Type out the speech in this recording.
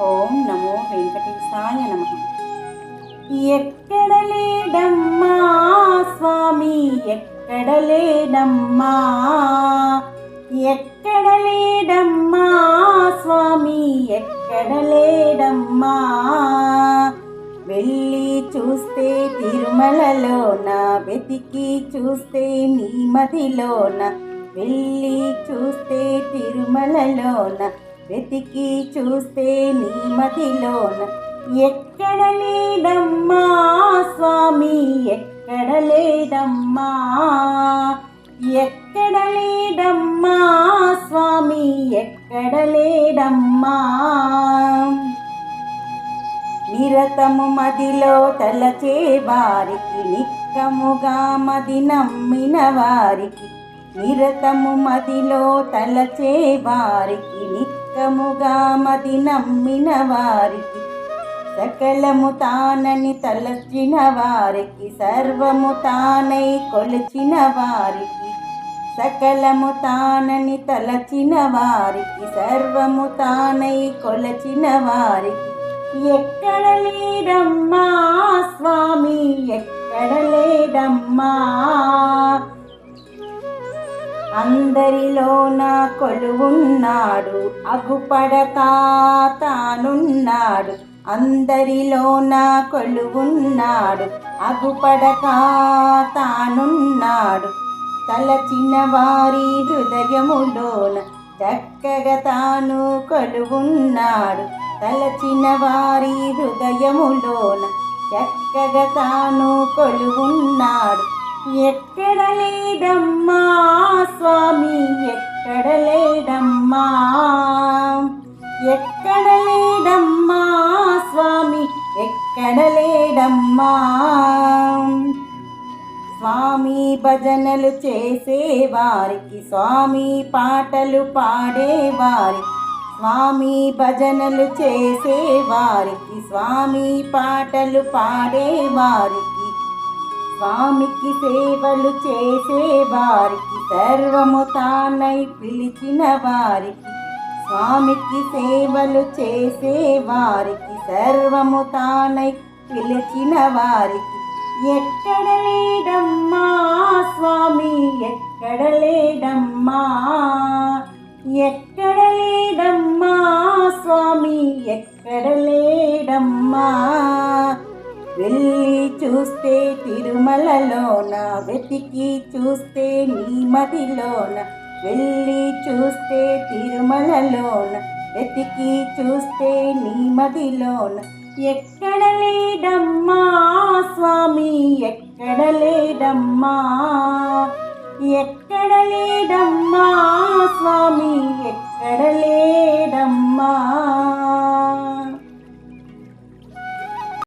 ఓం నమో వెంకటేశాయ నమః. ఎక్కడ లేడమ్మా స్వామి, ఎక్కడ లేడమ్మా, ఎక్కడ లేడమ్మా స్వామి, ఎక్కడ లేడమ్మా. వెళ్ళి చూస్తే తిరుమలలోన, వెతికి చూస్తే నీ మదిలోన. వెళ్ళి చూస్తే తిరుమలలోన, వెతికి చూస్తే నీ మదిలోన. ఎక్కడ లేడమ్మా స్వామి, ఎక్కడ లేడమ్మా, ఎక్కడ లేడమ్మా స్వామి, ఎక్కడ లేడమ్మా. నిరతము మదిలో తలచే వారికి, నిక్కముగా మది నమ్మిన వారికి. నిరతము మదిలో తలచే వారికి, నిక్కముగా మది నమ్మిన వారికి. సకలము తానని తలచిన వారికి, సర్వము తానై కొలిచిన వారికి. సకలము తానని తలచిన వారికి, సర్వము తానై కొలచిన వారికి. ఎక్కడ లేడమ్మా స్వామి, ఎక్కడ లేడమ్మా. అందరిలోన కొలువున్నాడు, అగుపడక తానున్నాడు. అందరిలోన కొలువున్నాడు, అగుపడక తానున్నాడు. తలచిన వారి హృదయములోన చక్కగా తాను కొలువున్నాడు. తలచిన వారి హృదయములోన చక్కగా తాను కొలువున్నాడు. ఎక్కడ లేడమ్మా స్వామి, ఎక్కడ లేడమ్మా, ఎక్కడ లేడమ్మా స్వామి, ఎక్కడ లేడమ్మా. స్వామి భజనలు చేసేవారికి, స్వామి పాటలు పాడేవారికి. స్వామి భజనలు చేసేవారికి, స్వామి పాటలు పాడేవారికి. స్వామికి సేవలు చేసేవారికి, సర్వము తానై పిలిచిన వారికి. స్వామికి సేవలు చేసేవారికి, సర్వము తానై పిలిచిన వారికి. ఎక్కడ లేడమ్మా స్వామి, ఎక్కడ లేడమ్మా, ఎక్కడ లేడమ్మా స్వామి, ఎక్కడ లేడమ్మా. వెళ్ళి చూస్తే తిరుమలలోన, వెతికి చూస్తే నీ మదిలోన. వెళ్ళి చూస్తే తిరుమలలోన, వెతికి చూస్తే నీ మదిలోన. ఎక్కడ లేడమ్మా స్వామి, ఎక్కడ లేడమ్మా, ఎక్కడ లేడమ్మా స్వామి, ఎక్కడ లేడమ్మా.